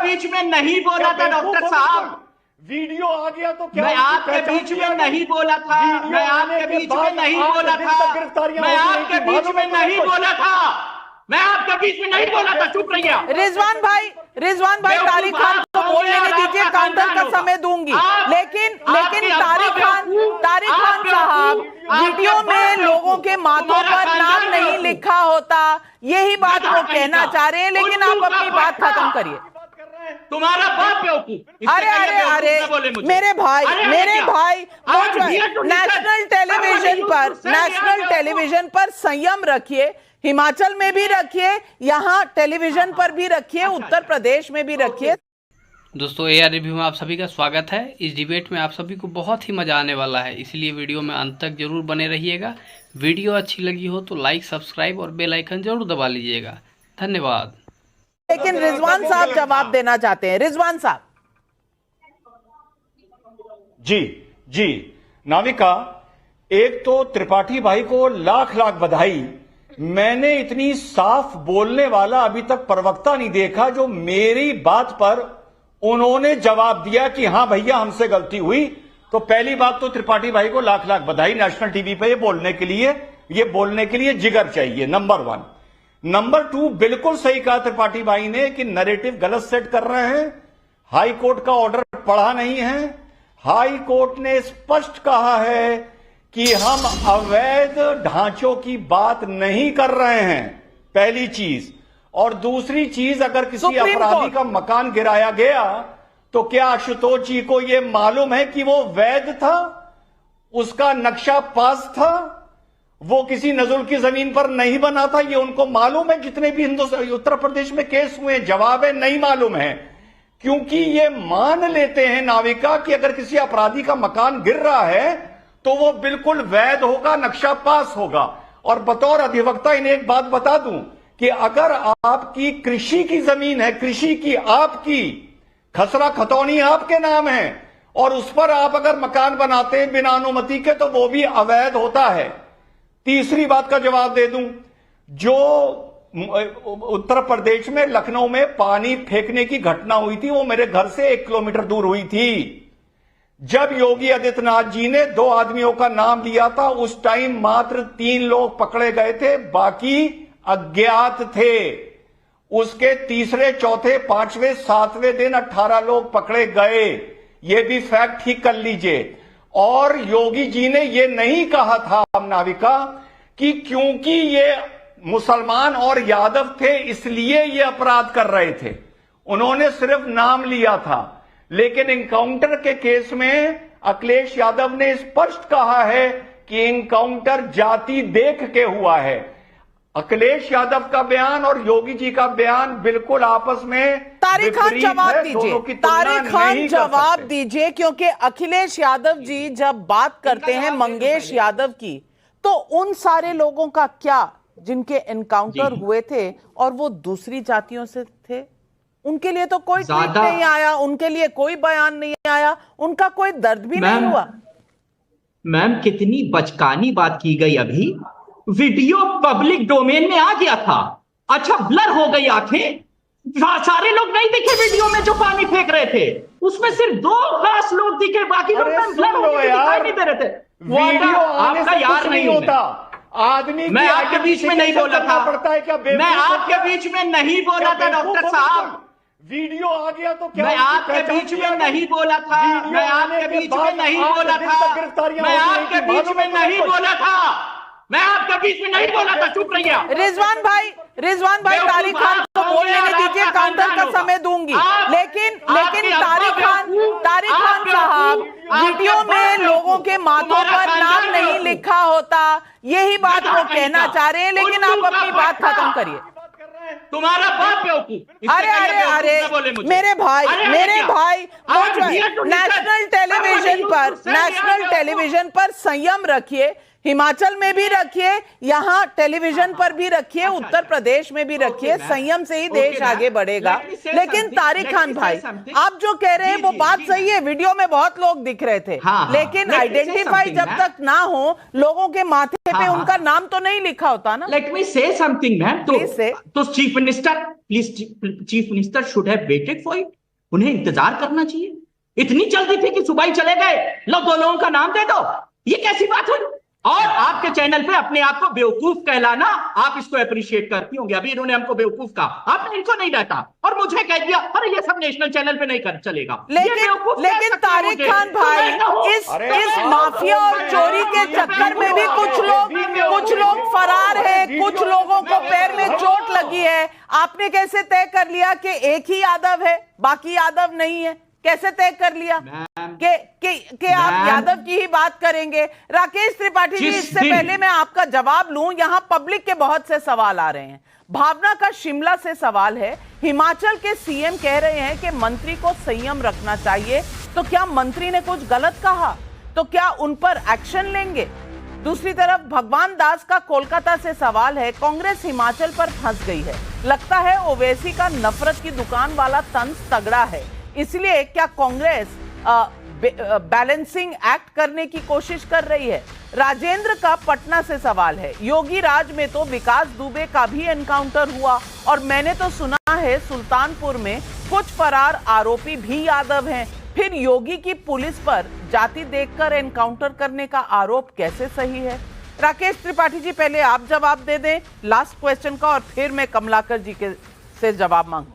बीच में नहीं बोला था डॉक्टर साहब। वीडियो आ गया तो क्या? मैं आपके बीच में नहीं बोला था। मैं आपके बीच में नहीं बोला था। मैं आपके बीच में नहीं बोला था। मैं आपके बीच में नहीं बोला था। चुप रहिए। रिजवान भाई तारिक खान को बोल लेने दीजिए, काउंटर का समय दूंगी। लेकिन तारिक खान साहब, वीडियो में लोगों के माथों पर नाम नहीं लिखा होता, यही बात वो कहना चाह रहे हैं, लेकिन आप अपनी बात खत्म करिए। तुम्हारा बाप बेवकूफ। अरे मेरे भाई नेशनल टेलीविजन पर संयम रखिए, हिमाचल में भी रखिए, यहाँ टेलीविजन पर भी रखिए, उत्तर प्रदेश में भी रखिए। दोस्तों AR रिव्यू में आप सभी का स्वागत है। इस डिबेट में आप सभी को बहुत ही मजा आने वाला है, इसलिए वीडियो में अंत तक जरूर बने रहिएगा। वीडियो अच्छी लगी हो तो लाइक, सब्सक्राइब और बेल आइकन जरूर दबा लीजिएगा। धन्यवाद। लेकिन रिजवान साहब जवाब देना चाहते हैं। रिजवान साहब। जी नाविका, एक तो त्रिपाठी भाई को लाख लाख बधाई। मैंने इतनी साफ बोलने वाला अभी तक प्रवक्ता नहीं देखा जो मेरी बात पर उन्होंने जवाब दिया कि हां भैया हमसे गलती हुई। तो पहली बात तो त्रिपाठी भाई को लाख लाख बधाई। नेशनल टीवी पे ये बोलने के लिए जिगर चाहिए, नंबर 1। नंबर 2, बिल्कुल सही कहा त्रिपाठी भाई ने कि नैरेटिव गलत सेट कर रहे हैं। हाई कोर्ट का ऑर्डर पढ़ा नहीं है। हाई कोर्ट ने स्पष्ट कहा है कि हम अवैध ढांचों की बात नहीं कर रहे हैं, पहली चीज। और दूसरी चीज, अगर किसी अपराधी का मकान गिराया गया तो क्या आशुतोष जी को यह मालूम है कि वो वैध था, उसका नक्शा पास था, वो किसी नजुल की जमीन पर नहीं बना था? ये उनको मालूम है? जितने भी उत्तर प्रदेश में केस हुए, जवाब है नहीं मालूम है। क्योंकि ये मान लेते हैं नाविका कि अगर किसी अपराधी का मकान गिर रहा है तो वो बिल्कुल वैध होगा, नक्शा पास होगा। और बतौर अधिवक्ता इन्हें एक बात बता दूं कि अगर आपकी कृषि की जमीन है, कृषि की आपकी खसरा खतौनी आपके नाम है, और उस पर आप अगर मकान बनाते हैं बिना अनुमति के, तो वो भी अवैध होता है। तीसरी बात का जवाब दे दूं, जो उत्तर प्रदेश में लखनऊ में पानी फेंकने की घटना हुई थी, वो मेरे घर से 1 किलोमीटर दूर हुई थी। जब योगी आदित्यनाथ जी ने 2 आदमियों का नाम लिया था, उस टाइम मात्र 3 लोग पकड़े गए थे, बाकी अज्ञात थे। उसके तीसरे, चौथे, 5वें, 7वें दिन 18 लोग पकड़े गए। ये भी फैक्ट ठीक कर लीजिए। और योगी जी ने यह नहीं कहा था नाविका कि क्योंकि ये मुसलमान और यादव थे इसलिए ये अपराध कर रहे थे। उन्होंने सिर्फ नाम लिया था। लेकिन इनकाउंटर के केस में अखिलेश यादव ने स्पष्ट कहा है कि इनकाउंटर जाति देख के हुआ है। अखिलेश यादव का बयान और योगी जी का बयान बिल्कुल आपस में तारिक खान जवाब दीजिए। तारिक खान जवाब दीजिए, क्योंकि अखिलेश यादव जी जब बात करते हैं मंगेश यादव की, तो उन सारे लोगों का क्या जिनके एनकाउंटर हुए थे और वो दूसरी जातियों से थे, उनके लिए तो कोई ट्वीट नहीं आया, उनके लिए कोई बयान नहीं आया, उनका कोई दर्द भी नहीं हुआ। मैम, कितनी बचकानी बात की गई। अभी वीडियो पब्लिक डोमेन में आ गया था। अच्छा, ब्लर हो गई आंखें, सारे लोग नहीं दिखे वीडियो में जो पानी फेंक रहे थे। उसमें सिर्फ 2 खास लोग दिखे, बाकी लोग ब्लर हो गए, दिखाई नहीं दे रहे थे। वीडियो आपका यार नहीं होता आदमी। मैं आपके बीच में नहीं बोला था। मैं आपके बीच में नहीं बोला था डॉक्टर साहब। वीडियो आ गया तो क्या? मैं आपके बीच में नहीं बोला था। मैं आपके बीच में नहीं बोला था। मैं आपके बीच में नहीं बोला था। मैं आपके बीच में नहीं बोला था। चुप रहिए। रिजवान भाई तारिक खान को बोल लेने दीजिए, काउंटर का समय दूंगी। लेकिन तारिक खान साहब, वीडियो में लोगों के माथों पर नाम नहीं लिखा होता, यही बात वो कहना चाह रहे हैं, लेकिन आप अपनी बात खत्म करिए। तुम्हारा बाप बेवकूफ। अरे मेरे भाई नेशनल टेलीविजन पर संयम रखिए, हिमाचल में भी रखिए, यहाँ टेलीविजन पर भी रखिए, उत्तर प्रदेश में भी रखिए, संयम से ही देश आगे बढ़ेगा। लेकिन तारिक खान भाई, आप जो कह रहे हैं वो बात सही है, वीडियो में बहुत लोग दिख रहे थे, लेकिन आइडेंटिफाई जब तक ना हो, लोगों के माथे पे उनका नाम तो नहीं लिखा होता ना। Let me say something ma'am, तो chief minister should have waited for it. उन्हें इंतजार करना चाहिए। इतनी जल्दी थी कि सुबह ही चले गए, लो 2 लोगों का नाम दे दो, ये कैसी बात हुई? और आपके चैनल पे अपने आप को बेवकूफ कहलाना, आप इसको अप्रिशिएट करती होंगे। अभी इन्होंने हमको बेवकूफ कहा, आपने इनको नहीं डांटा और मुझे कह दिया अरे ये सब नेशनल चैनल पे नहीं कर चलेगा। लेकिन तारिक खान भाई, इस माफिया और चोरी के चक्कर में भी कुछ लोग फरार हैं, कुछ लोगों को पैर में चोट लगी है। आपने कैसे तय कर लिया कि एक ही यादव है, बाकी यादव नहीं है? कैसे तय कर लिया कि आप यादव की ही बात करेंगे? राकेश त्रिपाठी जी, इससे पहले मैं आपका जवाब लूं, यहां पब्लिक के बहुत से सवाल आ रहे हैं। भावना का शिमला से सवाल है, हिमाचल के सीएम कह रहे हैं कि मंत्री को संयम रखना चाहिए, तो क्या मंत्री ने कुछ गलत कहा? तो क्या उन पर एक्शन लेंगे? दूसरी तरफ भगवान दास का कोलकाता से सवाल है, कांग्रेस हिमाचल पर फंस गई है, लगता है ओवैसी का नफरत की दुकान वाला तंज तगड़ा है, इसलिए क्या कांग्रेस बैलेंसिंग एक्ट करने की कोशिश कर रही है? राजेंद्र का पटना से सवाल है, योगी राज में तो विकास दुबे का भी एनकाउंटर हुआ और मैंने तो सुना है सुल्तानपुर में कुछ फरार आरोपी भी यादव हैं, फिर योगी की पुलिस पर जाति देखकर एनकाउंटर करने का आरोप कैसे सही है? राकेश त्रिपाठी जी, पहले आप जवाब दे दें लास्ट क्वेश्चन का, और फिर मैं कमलाकर जी के से जवाब मांगू।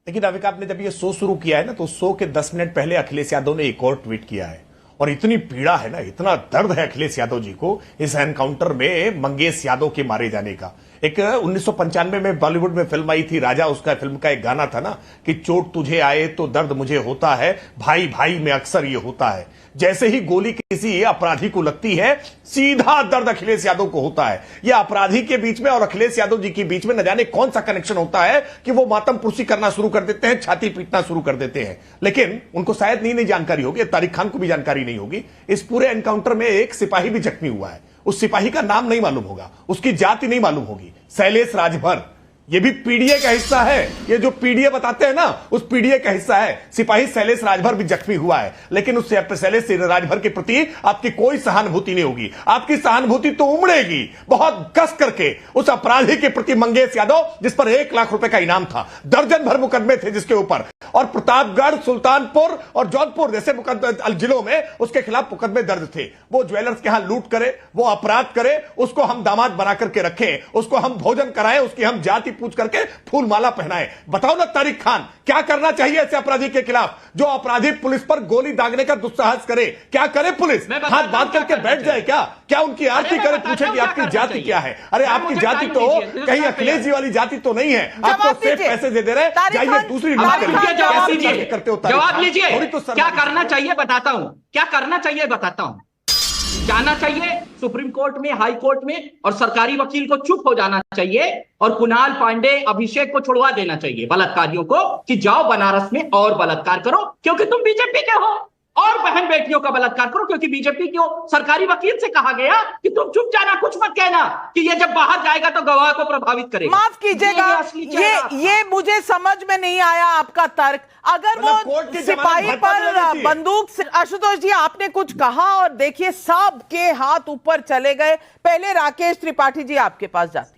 लेकिन नाविका, आपने जब ये शो शुरू किया है ना, तो शो के 10 मिनट पहले अखिलेश यादव ने एक और ट्वीट किया है, और इतनी पीड़ा है ना, इतना दर्द है अखिलेश यादव जी को इस एनकाउंटर में मंगेश यादव के मारे जाने का। एक 1995 में बॉलीवुड में फिल्म आई थी राजा, उसका फिल्म का एक गाना था ना कि चोट तुझे आए तो दर्द मुझे होता है, भाई भाई में अक्सर ये होता है। जैसे ही गोली किसी अपराधी को लगती है, सीधा दर्द अखिलेश यादव को होता है। यह अपराधी के बीच में और अखिलेश यादव जी के बीच में न जाने कौन सा कनेक्शन होता है कि वो मातम पुरसी करना शुरू कर देते हैं, छाती पीटना शुरू कर देते हैं। लेकिन उनको शायद नहीं जानकारी होगी, तारिक खान को भी जानकारी नहीं होगी, इस पूरे एनकाउंटर में एक सिपाही भी जख्मी हुआ है। उस सिपाही का नाम नहीं मालूम होगा, उसकी जाति नहीं मालूम होगी, शैलेश राजभर। ये भी पीडीए का हिस्सा है, ये जो पीडीए बताते हैं ना, उस पीडीए का हिस्सा है। सिपाही शैलेश राजभर भी जख्मी हुआ है, लेकिन उस शैलेश राजभर के प्रति आपकी कोई सहानुभूति नहीं होगी। आपकी सहानुभूति तो उमड़ेगी बहुत कस करके उस अपराधी के प्रति मंगेश यादव, जिस पर 1 लाख रुपए का इनाम था, दर्जन भर मुकदमे थे जिसके ऊपर, और प्रतापगढ़, सुल्तानपुर और जौनपुर जैसे जिलों में उसके खिलाफ मुकदमे दर्ज थे। वो ज्वेलर्स के यहां लूट करे, वो अपराध करे, उसको हम दामाद बना करके रखें, उसको हम भोजन कराएं, उसकी हम जाति पूछ करके फूल माला पहनाए। बताओ ना तारिक खान, क्या करना चाहिए ऐसे अपराधी के खिलाफ? जो अपराधी पुलिस पर गोली दागने का दुस्साहस करे, क्या करे पुलिस? हाथ बांध करके बैठ जाए क्या? क्या उनकी आरती करे, पूछे कि आपकी जाति क्या है? अरे आपकी जाति तो कहीं अखिलेश जी वाली जाति तो नहीं है। आप तो सेफ पैसे दे रहे, जाइए दूसरी करते हो। जवाब लीजिए, क्या करना चाहिए बताता हूं, क्या करना चाहिए बताता हूं। जाना चाहिए सुप्रीम कोर्ट में, हाई कोर्ट में, और सरकारी वकील को चुप हो जाना चाहिए, और कुणाल पांडे, अभिषेक को छुड़वा देना चाहिए बलात्कारियों को, कि जाओ बनारस में और बलात्कार करो, क्योंकि तुम बीजेपी के हो, और बहन बेटियों का बलात्कार करो, क्योंकि बीजेपी के सरकारी वकील से कहा गया कि तुम चुप जाना, कुछ मत कहना, कि ये जब बाहर जाएगा तो गवाह को प्रभावित करेगा। माफ कीजिएगा, ये मुझे समझ में नहीं आया आपका तर्क। अगर वो सिपाही पर बंदूक से, आशुतोष जी आपने कुछ कहा और देखिए सबके हाथ ऊपर चले गए। पहले राकेश त्रिपाठी जी आपके पास जाती।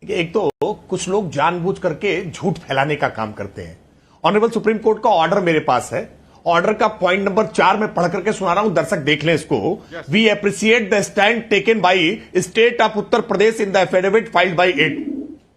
एक तो कुछ लोग जानबूझ करके झूठ फैलाने का काम करते हैं। ऑनरेबल सुप्रीम कोर्ट का ऑर्डर मेरे पास है, ऑर्डर का पॉइंट नंबर 4 में पढ़ करके सुना रहा हूं, दर्शक देख लें इसको। We appreciate the stand taken by state of Uttar Pradesh in the affidavit filed by it.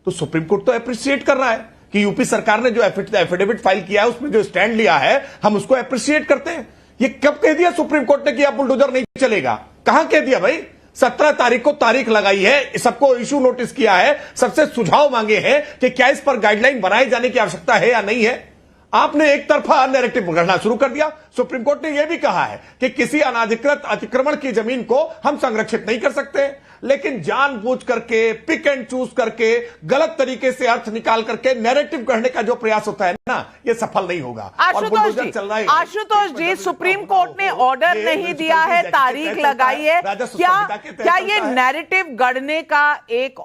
तो सुप्रीम कोर्ट तो अप्रिशिएट कर रहा है कि यूपी सरकार ने जो एफिडेविट फाइल किया है, उसमें जो स्टैंड लिया है, हम उसको अप्रिशिएट करते हैं। ये कब कह दिया सुप्रीम कोर्ट ने कि अब बुलडोजर नहीं चलेगा? कहां कह दिया भाई? 17 तारीख को तारीख लगाई है, सबको इशू नोटिस किया है, सबसे सुझाव मांगे हैं कि क्या इस पर गाइडलाइन बनाए जाने की आवश्यकता है या नहीं है। आपने एक तरफा नैरेटिव पकड़ना शुरू कर दिया। सुप्रीम कोर्ट ने यह भी कहा है कि किसी अनाधिकृत अतिक्रमण की जमीन को हम संरक्षित नहीं कर सकते। लेकिन जानबूझ करके पिक एंड चूज करके गलत तरीके से अर्थ निकाल करके नैरेटिव गढ़ने का जो प्रयास होता है ना, ये सफल नहीं होगा। और बुलडोजर चल रहा है। आशुतोष जी, सुप्रीम कोर्ट ने ऑर्डर नहीं दिया है, तारीख लगाई है, क्या ये नैरेटिव गढ़ने का एक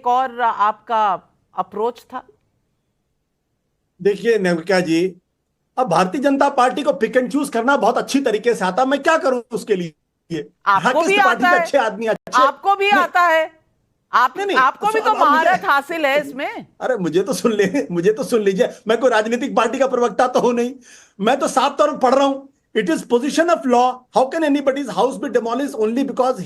और आपका अप्रोच था? देखिए नविका जी, अब भारतीय जनता पार्टी को पिक एंड चूज करना बहुत अच्छी तरीके से आता, मैं क्या करूं उसके लिए? आपको भी आता है, अच्छे आदमी अच्छे, आपको भी आता है, आपको भी तो महारत हासिल है इसमें। अरे मुझे तो सुन लीजिए, मैं कोई राजनीतिक पार्टी का प्रवक्ता तो हूं नहीं, मैं तो साफ तौर पर पढ़ रहा हूं। It is position of law, how can anybody's house be demolish only because